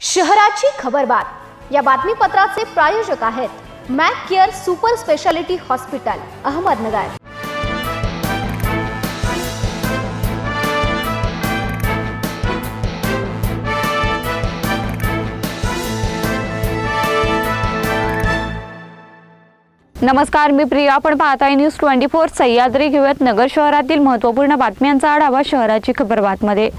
शहराची खबरबात या बातमीपत्राचे प्रायोजक आहेत Mac care super speciality hospital Ahmednagar. नमस्कार, मी प्रिया। आपण पाहताय न्यूज 24 सह्याद्री। घेऊयात नगर शहरातील महत्त्वपूर्ण बातम्यांचा आढावा शहराची खबरबातमध्ये।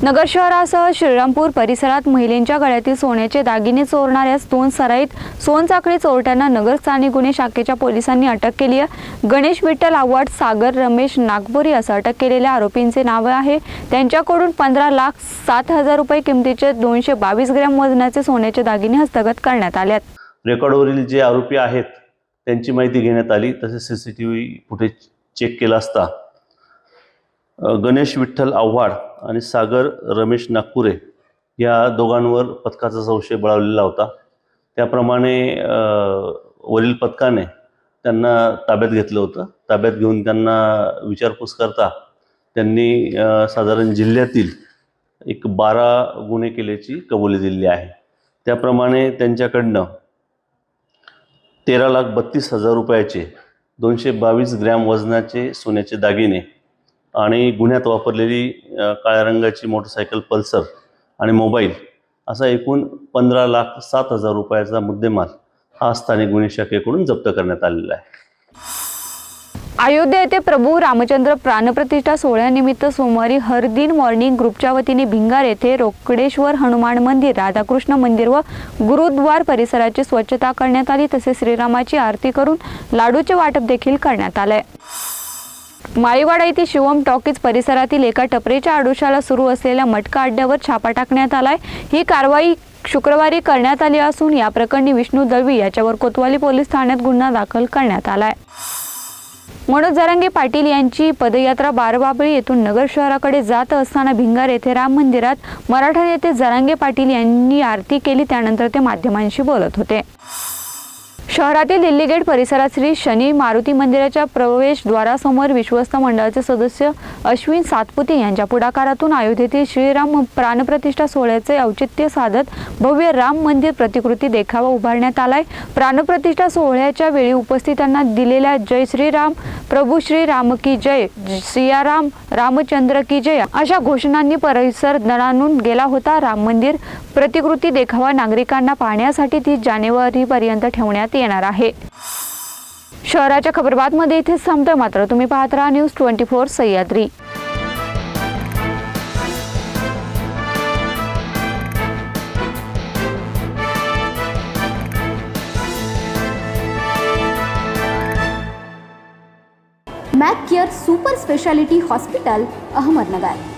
नगर शहरासह श्रीरामपूर परिसरात महिलांच्या गळ्यातील सोन्याचे दागिने चोरणाऱ्या दोन सराईत सोनसाखळी चोरट्यांना नगर स्थानिक गुन्हे शाखेच्या पोलिसांनी अटक केली आहे। गणेश विठ्ठल आव्हाड, सागर रमेश नागपुरी असं अटक केलेल्या आरोपींचे नाव आहे। त्यांच्याकडून 15,07,000 रुपये किमतीचे 222 ग्रॅम वजनाचे सोन्याचे दागिने हस्तगत करण्यात आले आहेत। रेकॉर्डवरील जे आरोपी आहेत त्यांची माहिती घेण्यात आली। तसेच सीसीटीव्ही फुटेज चेक केला असता गणेश विठ्ठल आव्हाड आणि सागर रमेश नागपुरे या दोघांवर पथकाचा संशय बळावलेला होता। त्याप्रमाणे वरील पथकाने त्यांना ताब्यात घेतलं होतं। ताब्यात घेऊन त्यांना विचारपूस करता त्यांनी साधारण जिल्ह्यातील एक 12 गुन्हे केल्याची कबुली दिली आहे। त्याप्रमाणे त्यांच्याकडनं 13,32,000 रुपयाचे 222 ग्रॅम वजनाचे सोन्याचे दागिने आणि गुन्ह्यात वापरलेली काळ्या रंगाची मोटरसायकल पल्सर आणि मोबाईल असा एकूण 15,07,000 रुपयाचा मुद्देमाल हा स्थानिक गुन्हे शाखेकडून जप्त करण्यात आलेला आहे। अयोध्या येथे प्रभू रामचंद्र प्राणप्रतिष्ठा सोहळ्यानिमित्त सोमवारी हर दिन मॉर्निंग ग्रुपच्या वतीने भिंगार येथे रोकडेश्वर हनुमान मंदिर, राधाकृष्ण मंदिर व गुरुद्वार परिसराची स्वच्छता करण्यात आली। तसेच श्रीरामाची आरती करून लाडूचे वाटप देखील करण्यात आले। माळीवाडा येथे शिवम टॉकीज परिसरातील एका टपरीच्या आडोशाला सुरू असलेल्या मटका अड्ड्यावर छापा टाकण्यात आलाय। ही कारवाई शुक्रवारी करण्यात आली असून या प्रकरणी विष्णू दळवी याच्यावर कोतवाली पोलीस ठाण्यात गुन्हा दाखल करण्यात आलाय। मनोज जरांगे पाटील यांची पदयात्रा बारबाबळी येथून नगर शहराकडे जात असताना भिंगार येथे राम मंदिरात मराठा नेते जरांगे पाटील यांनी आरती केली। त्यानंतर ते माध्यमांशी बोलत होते। शहरातील दिल्ली गेट परिसरात श्री शनी मारुती मंदिराच्या प्रवेशद्वारासमोर विश्वस्त मंडळाचे सदस्य अश्विन सातपुते यांच्या पुढाकारातून अयोध्येतील श्रीराम प्राणप्रतिष्ठा सोहळ्याचे औचित्य साधत भव्य राम मंदिर प्रतिकृती देखावा उभारण्यात आलाय। प्राणप्रतिष्ठा सोहळ्याच्या वेळी उपस्थितांना दिलेल्या जय श्रीराम, प्रभू श्रीराम की जय, सियाराम रामचंद्र की जय अशा घोषणांनी परिसर दणाणून गेला होता। राम मंदिर प्रतिकृती देखावा नागरिकांना पाहण्यासाठी 30 जानेवारी पर्यंत ठेवण्यात येणार आहे। शहराच्या खबरबातमध्ये इथेच थांबतोय, मात्र तुम्ही पाहत राहा news 24 Sahyadri. Mac care super speciality hospital Ahmednagar.